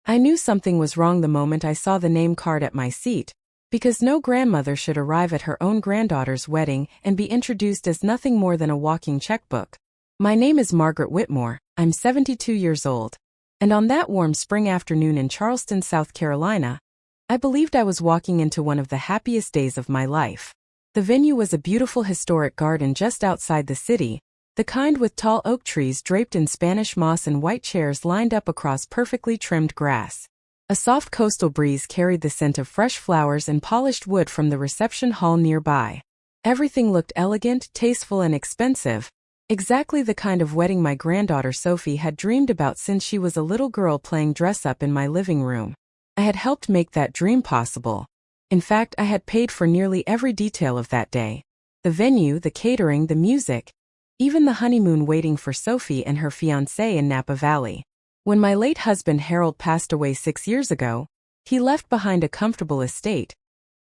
I knew something was wrong the moment I saw the name card at my seat, because no grandmother should arrive at her own granddaughter's wedding and be introduced as nothing more than a walking checkbook. My name is Margaret Whitmore, I'm 72 years old, and on that warm spring afternoon in Charleston, South Carolina, I believed I was walking into one of the happiest days of my life. The venue was a beautiful historic garden just outside the city, the kind with tall oak trees draped in Spanish moss and white chairs lined up across perfectly trimmed grass. A soft coastal breeze carried the scent of fresh flowers and polished wood from the reception hall nearby. Everything looked elegant, tasteful, and expensive, exactly the kind of wedding my granddaughter Sophie had dreamed about since she was a little girl playing dress-up in my living room. I had helped make that dream possible. In fact, I had paid for nearly every detail of that day. The venue, the catering, the music, even the honeymoon waiting for Sophie and her fiancé in Napa Valley. When my late husband Harold passed away 6 years ago, he left behind a comfortable estate,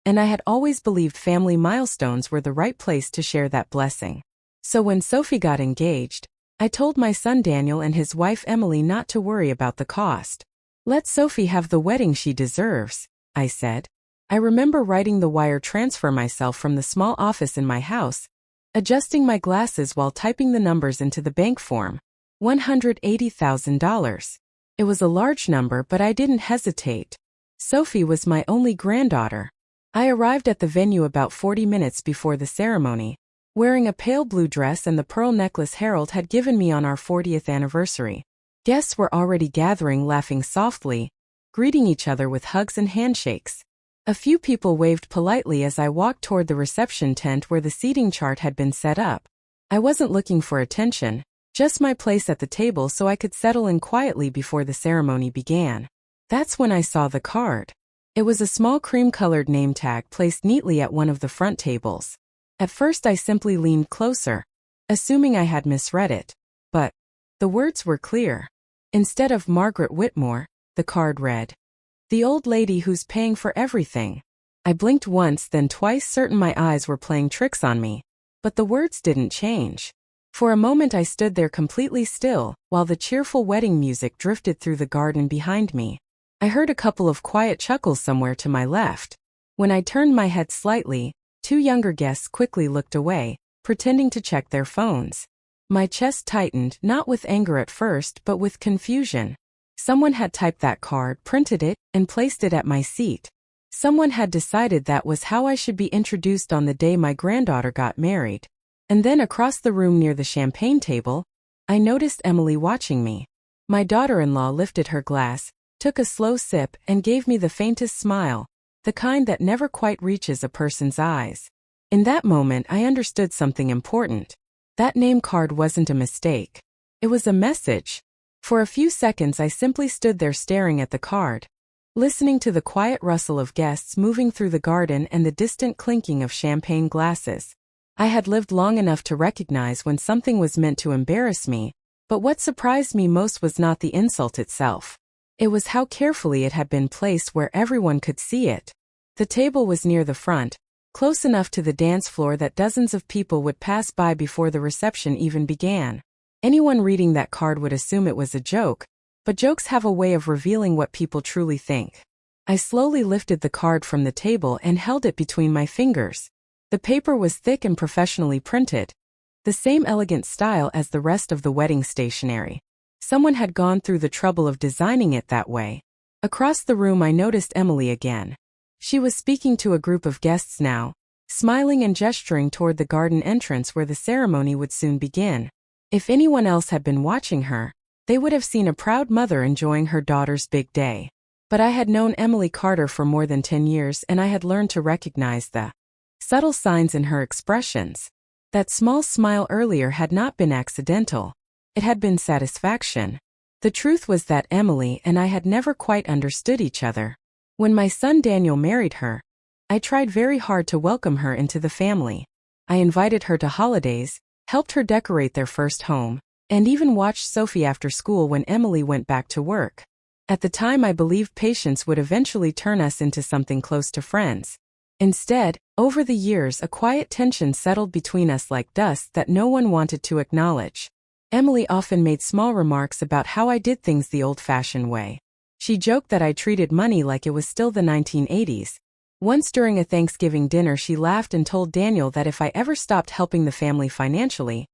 and I had always believed family milestones were the right place to share that blessing. So when Sophie got engaged, I told my son Daniel and his wife Emily not to worry about the cost. Let Sophie have the wedding she deserves, I said. I remember writing the wire transfer myself from the small office in my house, adjusting my glasses while typing the numbers into the bank form. $180,000. It was a large number, but I didn't hesitate. Sophie was my only granddaughter. I arrived at the venue about 40 minutes before the ceremony, wearing a pale blue dress and the pearl necklace Harold had given me on our 40th anniversary. Guests were already gathering, laughing softly, greeting each other with hugs and handshakes. A few people waved politely as I walked toward the reception tent where the seating chart had been set up. I wasn't looking for attention, just my place at the table so I could settle in quietly before the ceremony began. That's when I saw the card. It was a small cream-colored name tag placed neatly at one of the front tables. At first I simply leaned closer, assuming I had misread it. But the words were clear. Instead of Margaret Whitmore, the card read, "The old lady who's paying for everything." I blinked once, then twice, certain my eyes were playing tricks on me. But the words didn't change. For a moment I stood there completely still, while the cheerful wedding music drifted through the garden behind me. I heard a couple of quiet chuckles somewhere to my left. When I turned my head slightly, 2 younger guests quickly looked away, pretending to check their phones. My chest tightened, not with anger at first, but with confusion. Someone had typed that card, printed it, and placed it at my seat. Someone had decided that was how I should be introduced on the day my granddaughter got married. And then across the room near the champagne table, I noticed Emily watching me. My daughter-in-law lifted her glass, took a slow sip, and gave me the faintest smile, the kind that never quite reaches a person's eyes. In that moment I understood something important. That name card wasn't a mistake. It was a message. For a few seconds I simply stood there staring at the card, listening to the quiet rustle of guests moving through the garden and the distant clinking of champagne glasses. I had lived long enough to recognize when something was meant to embarrass me, but what surprised me most was not the insult itself. It was how carefully it had been placed where everyone could see it. The table was near the front, close enough to the dance floor that dozens of people would pass by before the reception even began. Anyone reading that card would assume it was a joke, but jokes have a way of revealing what people truly think. I slowly lifted the card from the table and held it between my fingers. The paper was thick and professionally printed, the same elegant style as the rest of the wedding stationery. Someone had gone through the trouble of designing it that way. Across the room I noticed Emily again. She was speaking to a group of guests now, smiling and gesturing toward the garden entrance where the ceremony would soon begin. If anyone else had been watching her, they would have seen a proud mother enjoying her daughter's big day. But I had known Emily Carter for more than 10 years, and I had learned to recognize the subtle signs in her expressions. That small smile earlier had not been accidental. It had been satisfaction. The truth was that Emily and I had never quite understood each other. When my son Daniel married her, I tried very hard to welcome her into the family. I invited her to holidays, helped her decorate their first home, and even watched Sophie after school when Emily went back to work. At the time I believed patience would eventually turn us into something close to friends. Instead, over the years a quiet tension settled between us like dust that no one wanted to acknowledge. Emily often made small remarks about how I did things the old-fashioned way. She joked that I treated money like it was still the 1980s. Once during a Thanksgiving dinner, she laughed and told Daniel that if I ever stopped helping the family financially,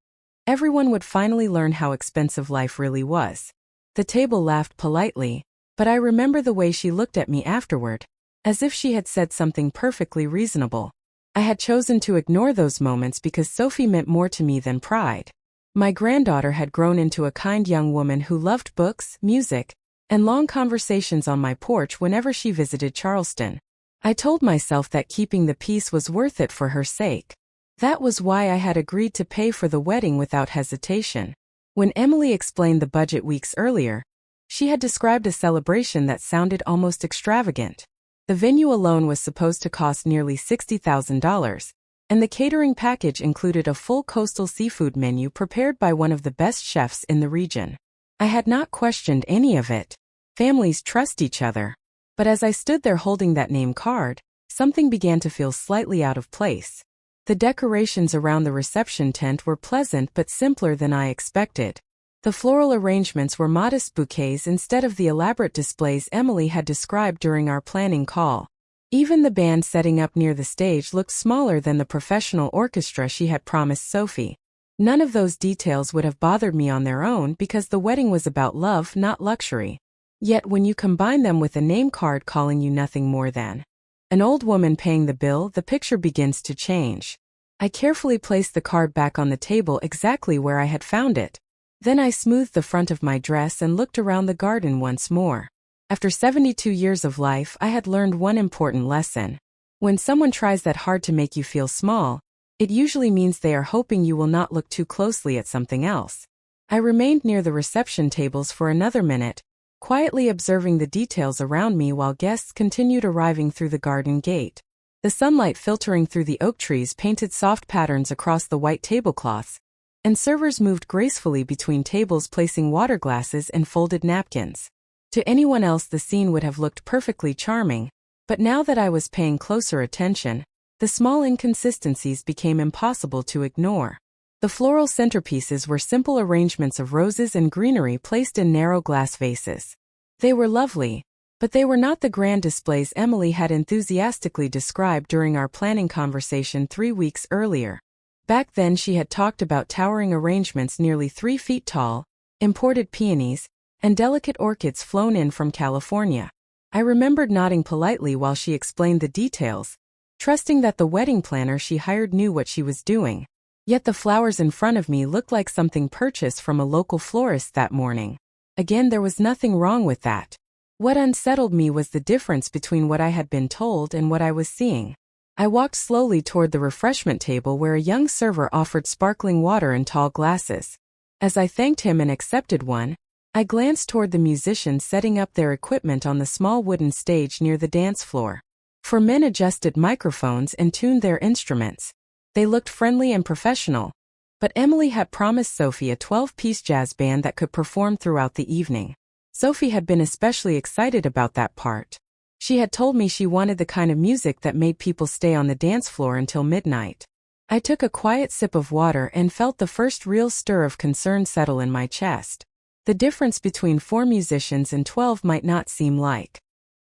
everyone would finally learn how expensive life really was. The table laughed politely, but I remember the way she looked at me afterward, as if she had said something perfectly reasonable. I had chosen to ignore those moments because Sophie meant more to me than pride. My granddaughter had grown into a kind young woman who loved books, music, and long conversations on my porch whenever she visited Charleston. I told myself that keeping the peace was worth it for her sake. That was why I had agreed to pay for the wedding without hesitation. When Emily explained the budget weeks earlier, she had described a celebration that sounded almost extravagant. The venue alone was supposed to cost nearly $60,000, and the catering package included a full coastal seafood menu prepared by one of the best chefs in the region. I had not questioned any of it. Families trust each other. But as I stood there holding that name card, something began to feel slightly out of place. The decorations around the reception tent were pleasant but simpler than I expected. The floral arrangements were modest bouquets instead of the elaborate displays Emily had described during our planning call. Even the band setting up near the stage looked smaller than the professional orchestra she had promised Sophie. None of those details would have bothered me on their own because the wedding was about love, not luxury. Yet when you combine them with a name card calling you nothing more than an old woman paying the bill, the picture begins to change. I carefully placed the card back on the table exactly where I had found it. Then I smoothed the front of my dress and looked around the garden once more. After 72 years of life, I had learned one important lesson. When someone tries that hard to make you feel small, it usually means they are hoping you will not look too closely at something else. I remained near the reception tables for another minute, quietly observing the details around me while guests continued arriving through the garden gate. The sunlight filtering through the oak trees painted soft patterns across the white tablecloths, and servers moved gracefully between tables placing water glasses and folded napkins. To anyone else the scene would have looked perfectly charming, but now that I was paying closer attention, the small inconsistencies became impossible to ignore. The floral centerpieces were simple arrangements of roses and greenery placed in narrow glass vases. They were lovely, but they were not the grand displays Emily had enthusiastically described during our planning conversation 3 weeks earlier. Back then she had talked about towering arrangements nearly 3 feet tall, imported peonies, and delicate orchids flown in from California. I remembered nodding politely while she explained the details, trusting that the wedding planner she hired knew what she was doing. Yet the flowers in front of me looked like something purchased from a local florist that morning. Again, there was nothing wrong with that. What unsettled me was the difference between what I had been told and what I was seeing. I walked slowly toward the refreshment table where a young server offered sparkling water in tall glasses. As I thanked him and accepted one, I glanced toward the musicians setting up their equipment on the small wooden stage near the dance floor. 4 men adjusted microphones and tuned their instruments. They looked friendly and professional, but Emily had promised Sophie a 12-piece jazz band that could perform throughout the evening. Sophie had been especially excited about that part. She had told me she wanted the kind of music that made people stay on the dance floor until midnight. I took a quiet sip of water and felt the first real stir of concern settle in my chest. The difference between 4 musicians and 12 might not seem like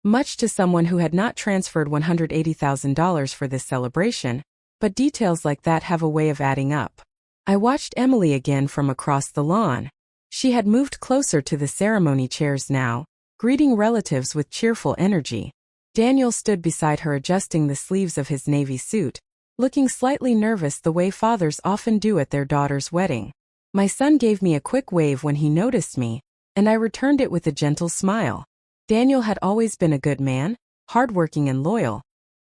much to someone who had not transferred $180,000 for this celebration, but details like that have a way of adding up. I watched Emily again from across the lawn. She had moved closer to the ceremony chairs now, greeting relatives with cheerful energy. Daniel stood beside her adjusting the sleeves of his navy suit, looking slightly nervous the way fathers often do at their daughter's wedding. My son gave me a quick wave when he noticed me, and I returned it with a gentle smile. Daniel had always been a good man, hardworking and loyal,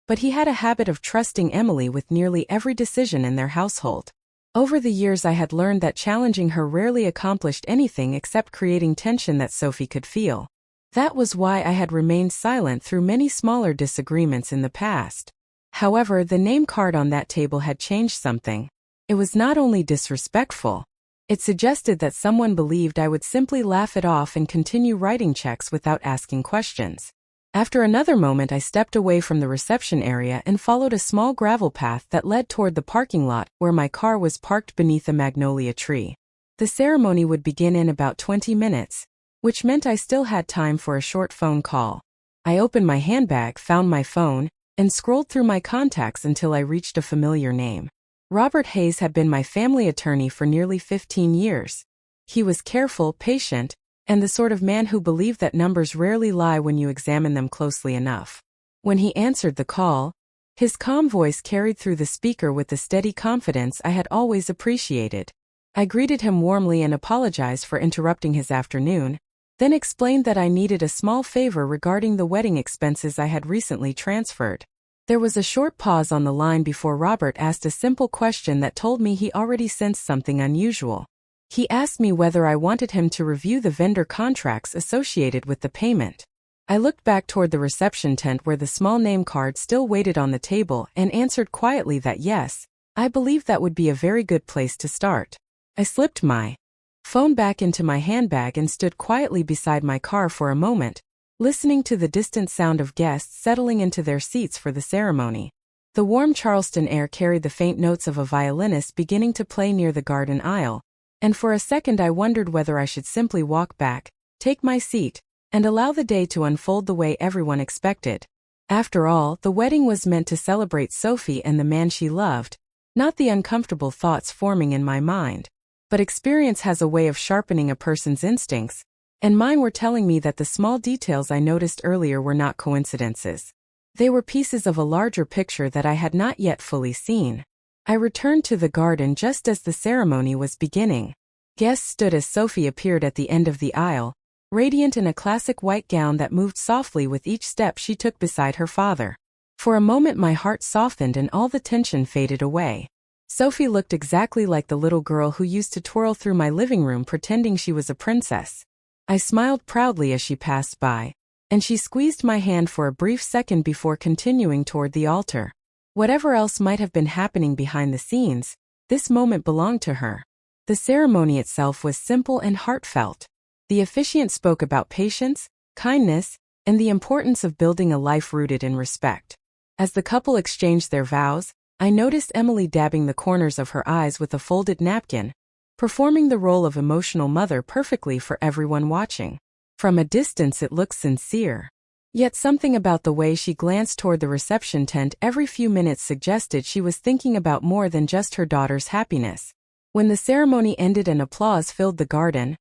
but he had a habit of trusting Emily with nearly every decision in their household. Over the years I had learned that challenging her rarely accomplished anything except creating tension that Sophie could feel. That was why I had remained silent through many smaller disagreements in the past. However, the name card on that table had changed something. It was not only disrespectful, it suggested that someone believed I would simply laugh it off and continue writing checks without asking questions. After another moment I stepped away from the reception area and followed a small gravel path that led toward the parking lot where my car was parked beneath a magnolia tree. The ceremony would begin in about 20 minutes, which meant I still had time for a short phone call. I opened my handbag, found my phone, and scrolled through my contacts until I reached a familiar name. Robert Hayes had been my family attorney for nearly 15 years. He was careful, patient, and the sort of man who believed that numbers rarely lie when you examine them closely enough. When he answered the call, his calm voice carried through the speaker with the steady confidence I had always appreciated. I greeted him warmly and apologized for interrupting his afternoon, then explained that I needed a small favor regarding the wedding expenses I had recently transferred. There was a short pause on the line before Robert asked a simple question that told me he already sensed something unusual. He asked me whether I wanted him to review the vendor contracts associated with the payment. I looked back toward the reception tent where the small name card still waited on the table and answered quietly that yes, I believed that would be a very good place to start. I slipped my phone back into my handbag and stood quietly beside my car for a moment, listening to the distant sound of guests settling into their seats for the ceremony. The warm Charleston air carried the faint notes of a violinist beginning to play near the garden aisle, and for a second I wondered whether I should simply walk back, take my seat, and allow the day to unfold the way everyone expected. After all, the wedding was meant to celebrate Sophie and the man she loved, not the uncomfortable thoughts forming in my mind. But experience has a way of sharpening a person's instincts, and mine were telling me that the small details I noticed earlier were not coincidences. They were pieces of a larger picture that I had not yet fully seen. I returned to the garden just as the ceremony was beginning. Guests stood as Sophie appeared at the end of the aisle, radiant in a classic white gown that moved softly with each step she took beside her father. For a moment my heart softened and all the tension faded away. Sophie looked exactly like the little girl who used to twirl through my living room pretending she was a princess. I smiled proudly as she passed by, and she squeezed my hand for a brief second before continuing toward the altar. Whatever else might have been happening behind the scenes, this moment belonged to her. The ceremony itself was simple and heartfelt. The officiant spoke about patience, kindness, and the importance of building a life rooted in respect. As the couple exchanged their vows, I noticed Emily dabbing the corners of her eyes with a folded napkin, performing the role of emotional mother perfectly for everyone watching. From a distance it looked sincere. Yet something about the way she glanced toward the reception tent every few minutes suggested she was thinking about more than just her daughter's happiness. When the ceremony ended and applause filled the garden,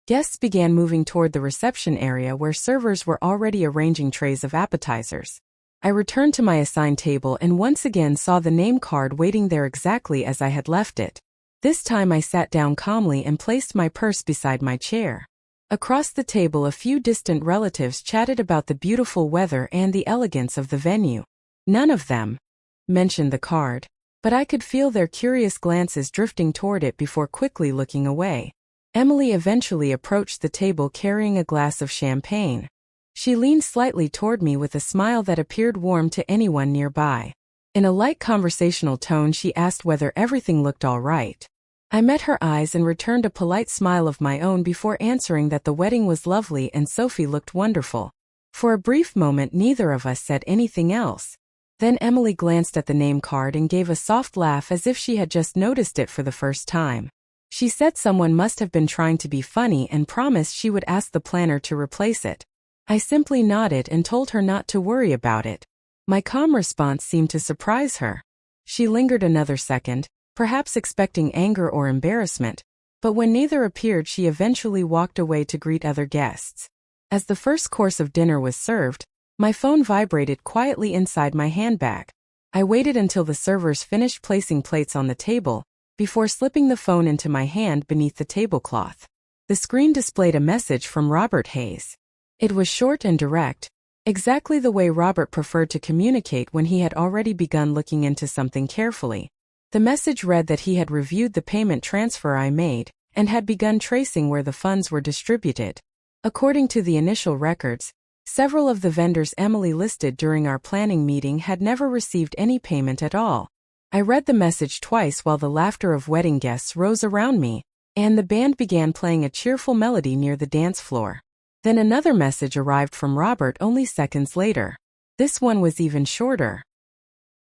guests began moving toward the reception area where servers were already arranging trays of appetizers. I returned to my assigned table and once again saw the name card waiting there exactly as I had left it. This time I sat down calmly and placed my purse beside my chair. Across the table a few distant relatives chatted about the beautiful weather and the elegance of the venue. None of them mentioned the card, but I could feel their curious glances drifting toward it before quickly looking away. Emily eventually approached the table carrying a glass of champagne. She leaned slightly toward me with a smile that appeared warm to anyone nearby. In a light conversational tone she asked whether everything looked all right. I met her eyes and returned a polite smile of my own before answering that the wedding was lovely and Sophie looked wonderful. For a brief moment neither of us said anything else. Then Emily glanced at the name card and gave a soft laugh as if she had just noticed it for the first time. She said someone must have been trying to be funny and promised she would ask the planner to replace it. I simply nodded and told her not to worry about it. My calm response seemed to surprise her. She lingered another second, perhaps expecting anger or embarrassment, but when neither appeared she eventually walked away to greet other guests. As the first course of dinner was served, my phone vibrated quietly inside my handbag. I waited until the servers finished placing plates on the table, before slipping the phone into my hand beneath the tablecloth. The screen displayed a message from Robert Hayes. It was short and direct, exactly the way Robert preferred to communicate when he had already begun looking into something carefully. The message read that he had reviewed the payment transfer I made, and had begun tracing where the funds were distributed. According to the initial records, several of the vendors Emily listed during our planning meeting had never received any payment at all. I read the message twice while the laughter of wedding guests rose around me, and the band began playing a cheerful melody near the dance floor. Then another message arrived from Robert only seconds later. This one was even shorter.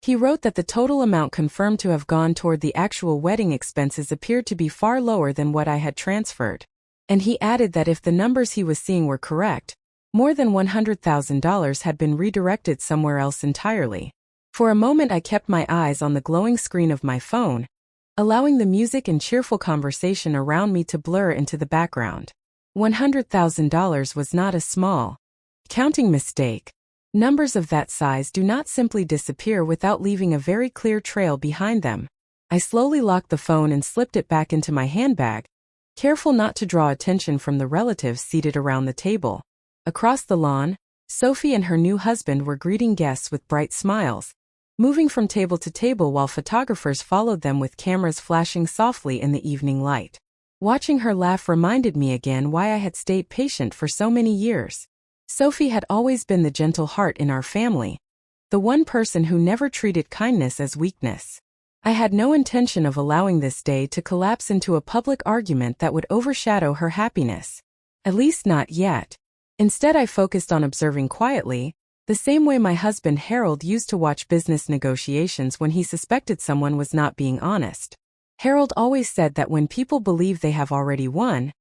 He wrote that the total amount confirmed to have gone toward the actual wedding expenses appeared to be far lower than what I had transferred. And he added that if the numbers he was seeing were correct, more than $100,000 had been redirected somewhere else entirely. For a moment I kept my eyes on the glowing screen of my phone, allowing the music and cheerful conversation around me to blur into the background. $100,000 was not a small counting mistake. Numbers of that size do not simply disappear without leaving a very clear trail behind them. I slowly locked the phone and slipped it back into my handbag, careful not to draw attention from the relatives seated around the table. Across the lawn, Sophie and her new husband were greeting guests with bright smiles, moving from table to table while photographers followed them with cameras flashing softly in the evening light. Watching her laugh reminded me again why I had stayed patient for so many years. Sophie had always been the gentle heart in our family, the one person who never treated kindness as weakness. I had no intention of allowing this day to collapse into a public argument that would overshadow her happiness. At least not yet. Instead, I focused on observing quietly, the same way my husband Harold used to watch business negotiations when he suspected someone was not being honest. Harold always said that when people believe they have already won,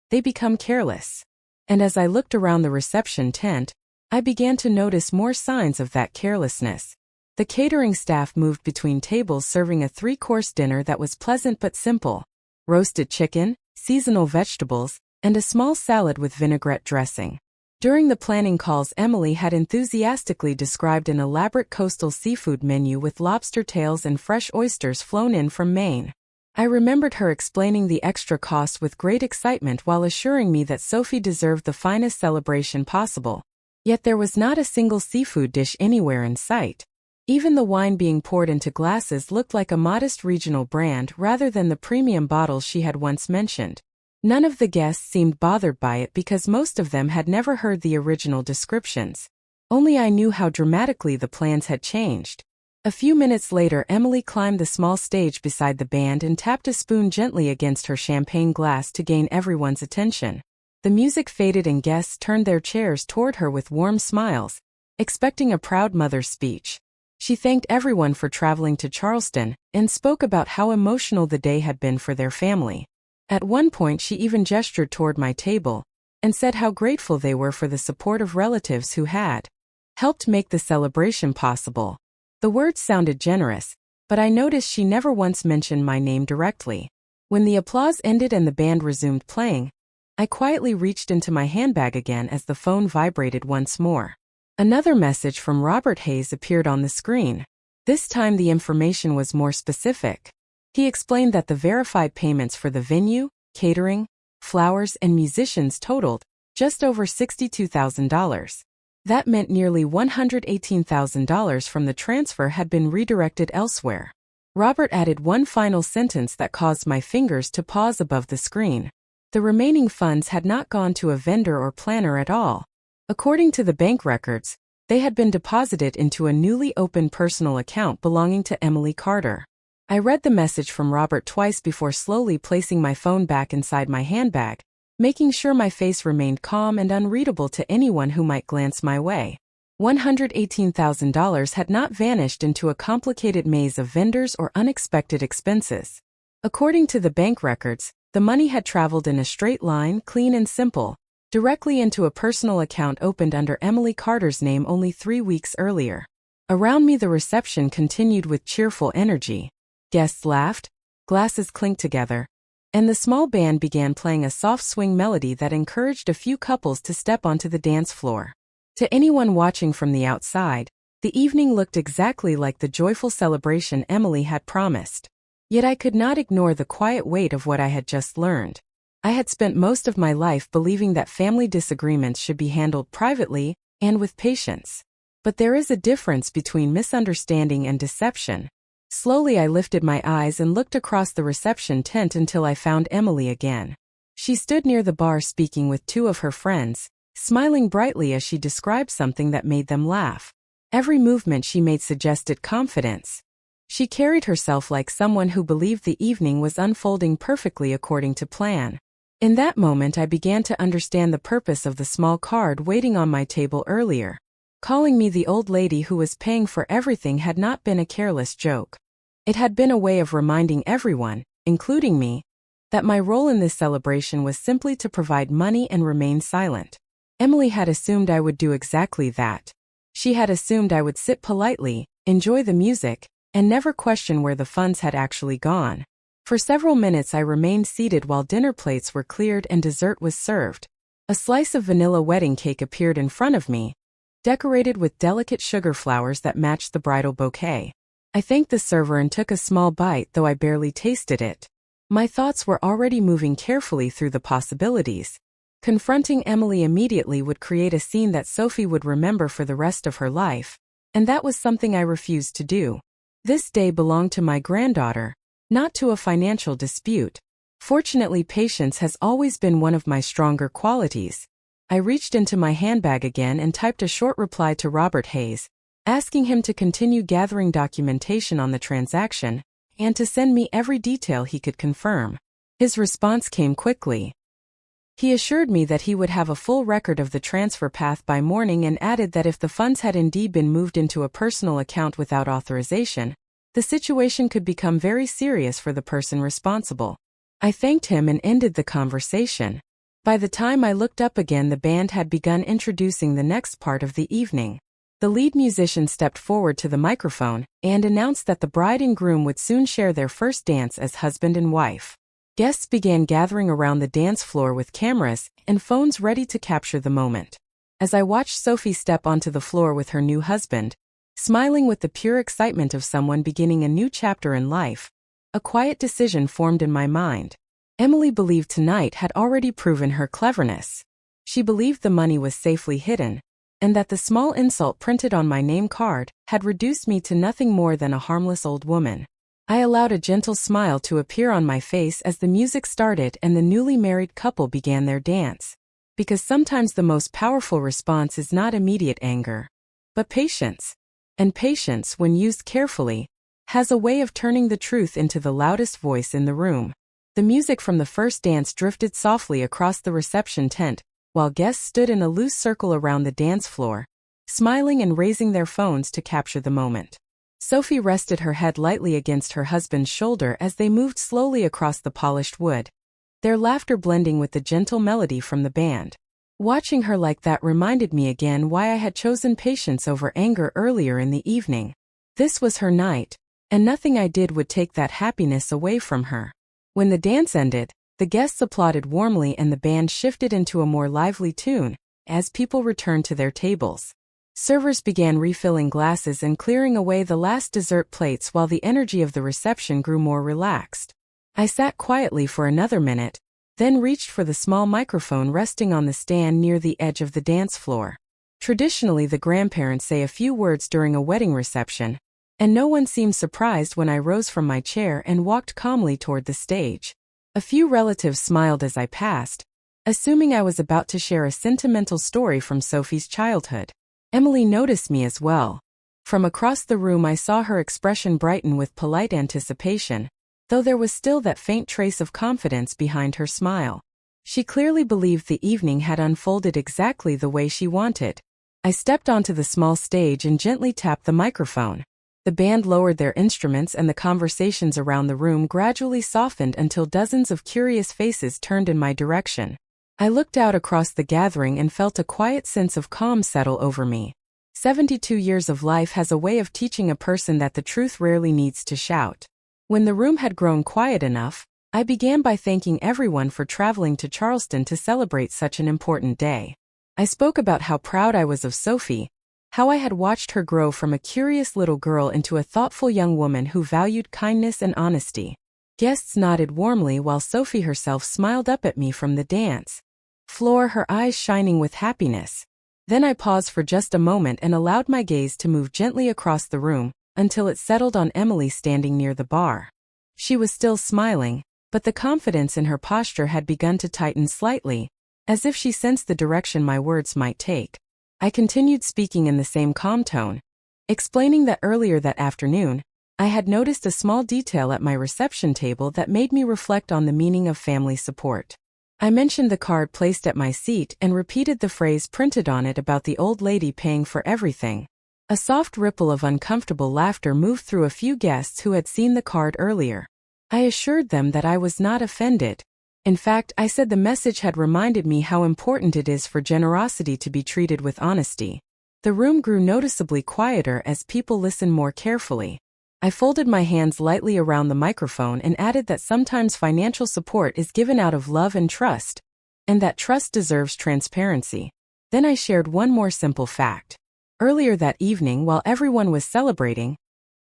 they become careless. And as I looked around the reception tent, I began to notice more signs of that carelessness. The catering staff moved between tables serving a 3-course dinner that was pleasant but simple: roasted chicken, seasonal vegetables, and a small salad with vinaigrette dressing. During the planning calls, Emily had enthusiastically described an elaborate coastal seafood menu with lobster tails and fresh oysters flown in from Maine. I remembered her explaining the extra cost with great excitement while assuring me that Sophie deserved the finest celebration possible. Yet there was not a single seafood dish anywhere in sight. Even the wine being poured into glasses looked like a modest regional brand rather than the premium bottles she had once mentioned. None of the guests seemed bothered by it because most of them had never heard the original descriptions. Only I knew how dramatically the plans had changed. A few minutes later, Emily climbed the small stage beside the band and tapped a spoon gently against her champagne glass to gain everyone's attention. The music faded and guests turned their chairs toward her with warm smiles, expecting a proud mother's speech. She thanked everyone for traveling to Charleston and spoke about how emotional the day had been for their family. At one point, she even gestured toward my table and said how grateful they were for the support of relatives who had helped make the celebration possible. The words sounded generous, but I noticed she never once mentioned my name directly. When the applause ended and the band resumed playing, I quietly reached into my handbag again as the phone vibrated once more. Another message from Robert Hayes appeared on the screen. This time the information was more specific. He explained that the verified payments for the venue, catering, flowers, and musicians totaled just over $62,000. That meant nearly $118,000 from the transfer had been redirected elsewhere. Robert added one final sentence that caused my fingers to pause above the screen. The remaining funds had not gone to a vendor or planner at all. According to the bank records, they had been deposited into a newly opened personal account belonging to Emily Carter. I read the message from Robert twice before slowly placing my phone back inside my handbag, making sure my face remained calm and unreadable to anyone who might glance my way. $118,000 had not vanished into a complicated maze of vendors or unexpected expenses. According to the bank records, the money had traveled in a straight line, clean and simple, directly into a personal account opened under Emily Carter's name only 3 weeks earlier. Around me, the reception continued with cheerful energy. Guests laughed, glasses clinked together, and the small band began playing a soft swing melody that encouraged a few couples to step onto the dance floor. To anyone watching from the outside, the evening looked exactly like the joyful celebration Emily had promised. Yet I could not ignore the quiet weight of what I had just learned. I had spent most of my life believing that family disagreements should be handled privately and with patience. But there is a difference between misunderstanding and deception. Slowly I lifted my eyes and looked across the reception tent until I found Emily again. She stood near the bar speaking with 2 of her friends, smiling brightly as she described something that made them laugh. Every movement she made suggested confidence. She carried herself like someone who believed the evening was unfolding perfectly according to plan. In that moment I began to understand the purpose of the small card waiting on my table earlier. Calling me the old lady who was paying for everything had not been a careless joke. It had been a way of reminding everyone, including me, that my role in this celebration was simply to provide money and remain silent. Emily had assumed I would do exactly that. She had assumed I would sit politely, enjoy the music, and never question where the funds had actually gone. For several minutes I remained seated while dinner plates were cleared and dessert was served. A slice of vanilla wedding cake appeared in front of me, decorated with delicate sugar flowers that matched the bridal bouquet. I thanked the server and took a small bite, though I barely tasted it. My thoughts were already moving carefully through the possibilities. Confronting Emily immediately would create a scene that Sophie would remember for the rest of her life, and that was something I refused to do. This day belonged to my granddaughter, not to a financial dispute. Fortunately, patience has always been one of my stronger qualities. I reached into my handbag again and typed a short reply to Robert Hayes, asking him to continue gathering documentation on the transaction and to send me every detail he could confirm. His response came quickly. He assured me that he would have a full record of the transfer path by morning and added that if the funds had indeed been moved into a personal account without authorization, the situation could become very serious for the person responsible. I thanked him and ended the conversation. By the time I looked up again, the band had begun introducing the next part of the evening. The lead musician stepped forward to the microphone and announced that the bride and groom would soon share their first dance as husband and wife. Guests began gathering around the dance floor with cameras and phones ready to capture the moment. As I watched Sophie step onto the floor with her new husband, smiling with the pure excitement of someone beginning a new chapter in life, a quiet decision formed in my mind. Emily believed tonight had already proven her cleverness. She believed the money was safely hidden, and that the small insult printed on my name card had reduced me to nothing more than a harmless old woman. I allowed a gentle smile to appear on my face as the music started and the newly married couple began their dance. Because sometimes the most powerful response is not immediate anger, but patience. And patience, when used carefully, has a way of turning the truth into the loudest voice in the room. The music from the first dance drifted softly across the reception tent, while guests stood in a loose circle around the dance floor, smiling and raising their phones to capture the moment. Sophie rested her head lightly against her husband's shoulder as they moved slowly across the polished wood, their laughter blending with the gentle melody from the band. Watching her like that reminded me again why I had chosen patience over anger earlier in the evening. This was her night, and nothing I did would take that happiness away from her. When the dance ended, the guests applauded warmly and the band shifted into a more lively tune as people returned to their tables. Servers began refilling glasses and clearing away the last dessert plates while the energy of the reception grew more relaxed. I sat quietly for another minute, then reached for the small microphone resting on the stand near the edge of the dance floor. Traditionally, the grandparents say a few words during a wedding reception, and no one seemed surprised when I rose from my chair and walked calmly toward the stage. A few relatives smiled as I passed, assuming I was about to share a sentimental story from Sophie's childhood. Emily noticed me as well. From across the room I saw her expression brighten with polite anticipation, though there was still that faint trace of confidence behind her smile. She clearly believed the evening had unfolded exactly the way she wanted. I stepped onto the small stage and gently tapped the microphone. The band lowered their instruments and the conversations around the room gradually softened until dozens of curious faces turned in my direction. I looked out across the gathering and felt a quiet sense of calm settle over me. 72 years of life has a way of teaching a person that the truth rarely needs to shout. When the room had grown quiet enough, I began by thanking everyone for traveling to Charleston to celebrate such an important day. I spoke about how proud I was of Sophie, how I had watched her grow from a curious little girl into a thoughtful young woman who valued kindness and honesty. Guests nodded warmly while Sophie herself smiled up at me from the dance floor, her eyes shining with happiness. Then I paused for just a moment and allowed my gaze to move gently across the room until it settled on Emily standing near the bar. She was still smiling, but the confidence in her posture had begun to tighten slightly, as if she sensed the direction my words might take. I continued speaking in the same calm tone, explaining that earlier that afternoon, I had noticed a small detail at my reception table that made me reflect on the meaning of family support. I mentioned the card placed at my seat and repeated the phrase printed on it about the old lady paying for everything. A soft ripple of uncomfortable laughter moved through a few guests who had seen the card earlier. I assured them that I was not offended. In fact, I said the message had reminded me how important it is for generosity to be treated with honesty. The room grew noticeably quieter as people listened more carefully. I folded my hands lightly around the microphone and added that sometimes financial support is given out of love and trust, and that trust deserves transparency. Then I shared one more simple fact. Earlier that evening, while everyone was celebrating,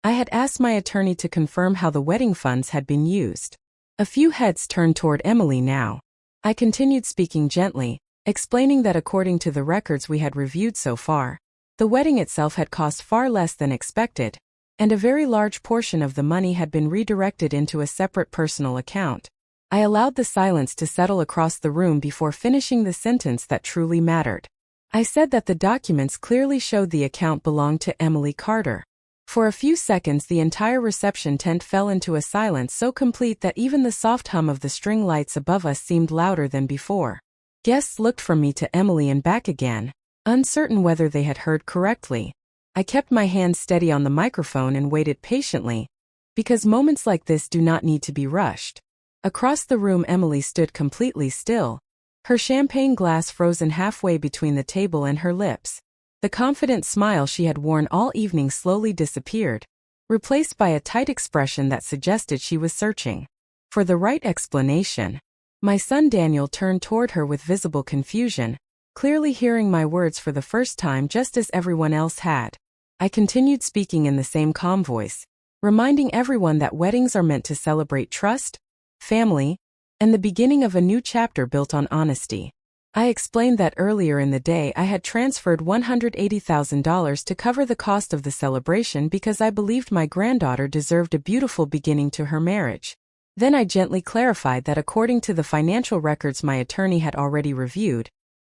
I had asked my attorney to confirm how the wedding funds had been used. A few heads turned toward Emily now. I continued speaking gently, explaining that according to the records we had reviewed so far, the wedding itself had cost far less than expected, and a very large portion of the money had been redirected into a separate personal account. I allowed the silence to settle across the room before finishing the sentence that truly mattered. I said that the documents clearly showed the account belonged to Emily Carter. For a few seconds the entire reception tent fell into a silence so complete that even the soft hum of the string lights above us seemed louder than before. Guests looked from me to Emily and back again, uncertain whether they had heard correctly. I kept my hands steady on the microphone and waited patiently, because moments like this do not need to be rushed. Across the room Emily stood completely still, her champagne glass frozen halfway between the table and her lips. The confident smile she had worn all evening slowly disappeared, replaced by a tight expression that suggested she was searching for the right explanation. My son Daniel turned toward her with visible confusion, clearly hearing my words for the first time just as everyone else had. I continued speaking in the same calm voice, reminding everyone that weddings are meant to celebrate trust, family, and the beginning of a new chapter built on honesty. I explained that earlier in the day I had transferred $180,000 to cover the cost of the celebration because I believed my granddaughter deserved a beautiful beginning to her marriage. Then I gently clarified that according to the financial records my attorney had already reviewed,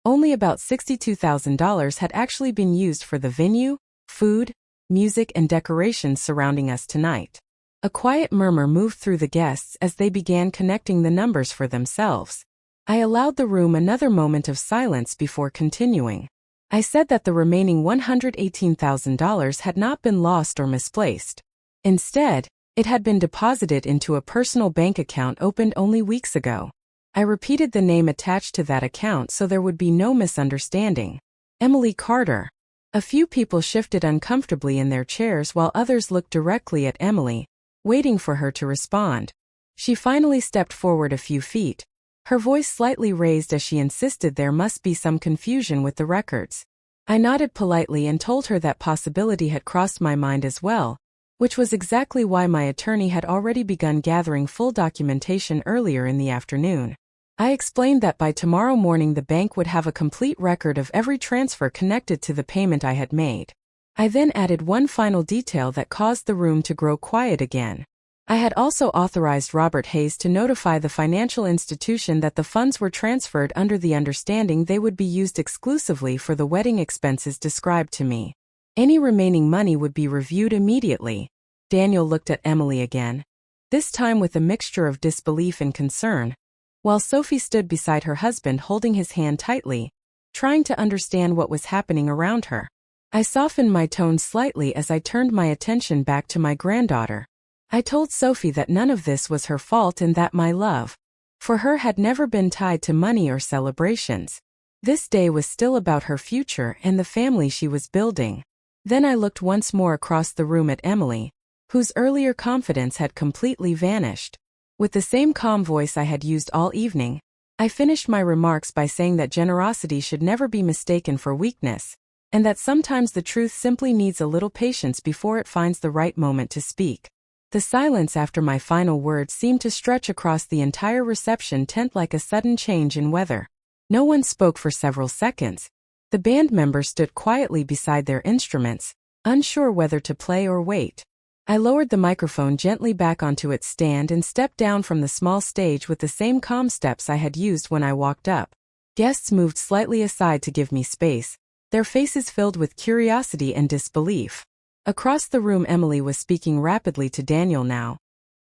only about $62,000 had actually been used for the venue, food, music, and decorations surrounding us tonight. A quiet murmur moved through the guests as they began connecting the numbers for themselves. I allowed the room another moment of silence before continuing. I said that the remaining $118,000 had not been lost or misplaced. Instead, it had been deposited into a personal bank account opened only weeks ago. I repeated the name attached to that account so there would be no misunderstanding. Emily Carter. A few people shifted uncomfortably in their chairs while others looked directly at Emily, waiting for her to respond. She finally stepped forward a few feet, her voice slightly raised as she insisted there must be some confusion with the records. I nodded politely and told her that possibility had crossed my mind as well, which was exactly why my attorney had already begun gathering full documentation earlier in the afternoon. I explained that by tomorrow morning the bank would have a complete record of every transfer connected to the payment I had made. I then added one final detail that caused the room to grow quiet again. I had also authorized Robert Hayes to notify the financial institution that the funds were transferred under the understanding they would be used exclusively for the wedding expenses described to me. Any remaining money would be reviewed immediately. Daniel looked at Emily again, this time with a mixture of disbelief and concern, while Sophie stood beside her husband holding his hand tightly, trying to understand what was happening around her. I softened my tone slightly as I turned my attention back to my granddaughter. I told Sophie that none of this was her fault and that my love for her had never been tied to money or celebrations. This day was still about her future and the family she was building. Then I looked once more across the room at Emily, whose earlier confidence had completely vanished. With the same calm voice I had used all evening, I finished my remarks by saying that generosity should never be mistaken for weakness, and that sometimes the truth simply needs a little patience before it finds the right moment to speak. The silence after my final words seemed to stretch across the entire reception tent like a sudden change in weather. No one spoke for several seconds. The band members stood quietly beside their instruments, unsure whether to play or wait. I lowered the microphone gently back onto its stand and stepped down from the small stage with the same calm steps I had used when I walked up. Guests moved slightly aside to give me space, their faces filled with curiosity and disbelief. Across the room Emily was speaking rapidly to Daniel now,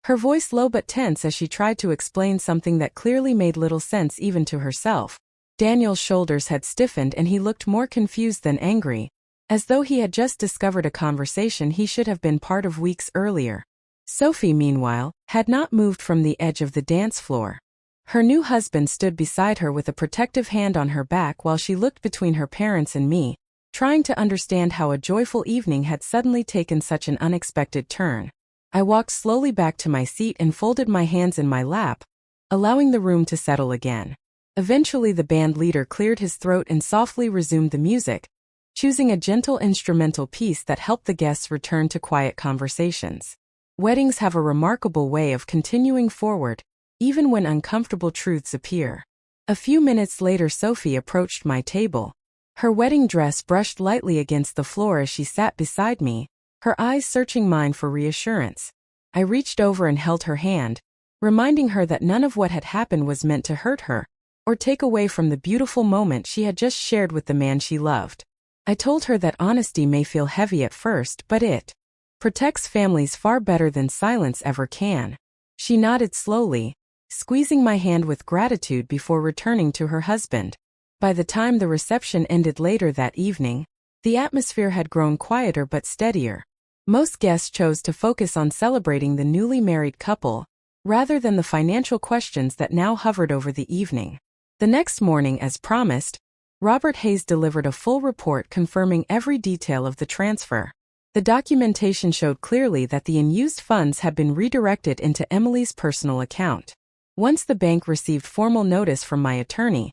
her voice low but tense as she tried to explain something that clearly made little sense even to herself. Daniel's shoulders had stiffened and he looked more confused than angry, as though he had just discovered a conversation he should have been part of weeks earlier. Sophie, meanwhile, had not moved from the edge of the dance floor. Her new husband stood beside her with a protective hand on her back while she looked between her parents and me, trying to understand how a joyful evening had suddenly taken such an unexpected turn. I walked slowly back to my seat and folded my hands in my lap, allowing the room to settle again. Eventually the band leader cleared his throat and softly resumed the music, choosing a gentle instrumental piece that helped the guests return to quiet conversations. Weddings have a remarkable way of continuing forward, even when uncomfortable truths appear. A few minutes later Sophie approached my table. Her wedding dress brushed lightly against the floor as she sat beside me, her eyes searching mine for reassurance. I reached over and held her hand, reminding her that none of what had happened was meant to hurt her, or take away from the beautiful moment she had just shared with the man she loved. I told her that honesty may feel heavy at first, but it protects families far better than silence ever can. She nodded slowly, squeezing my hand with gratitude before returning to her husband. By the time the reception ended later that evening, the atmosphere had grown quieter but steadier. Most guests chose to focus on celebrating the newly married couple, rather than the financial questions that now hovered over the evening. The next morning, as promised, Robert Hayes delivered a full report confirming every detail of the transfer. The documentation showed clearly that the unused funds had been redirected into Emily's personal account. Once the bank received formal notice from my attorney,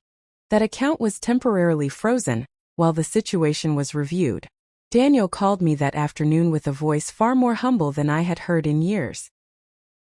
that account was temporarily frozen while the situation was reviewed. Daniel called me that afternoon with a voice far more humble than I had heard in years.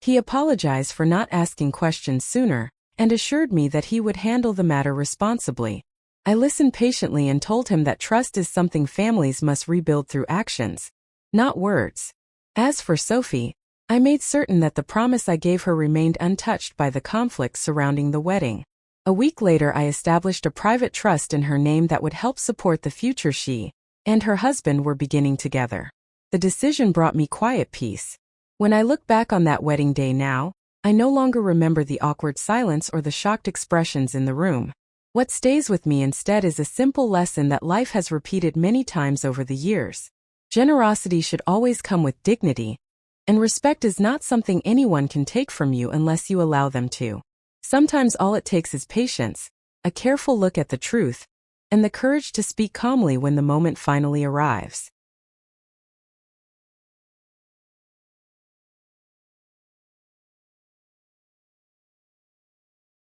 He apologized for not asking questions sooner and assured me that he would handle the matter responsibly. I listened patiently and told him that trust is something families must rebuild through actions, not words. As for Sophie, I made certain that the promise I gave her remained untouched by the conflicts surrounding the wedding. A week later I established a private trust in her name that would help support the future she and her husband were beginning together. The decision brought me quiet peace. When I look back on that wedding day now, I no longer remember the awkward silence or the shocked expressions in the room. What stays with me instead is a simple lesson that life has repeated many times over the years. Generosity should always come with dignity, and respect is not something anyone can take from you unless you allow them to. Sometimes all it takes is patience, a careful look at the truth, and the courage to speak calmly when the moment finally arrives.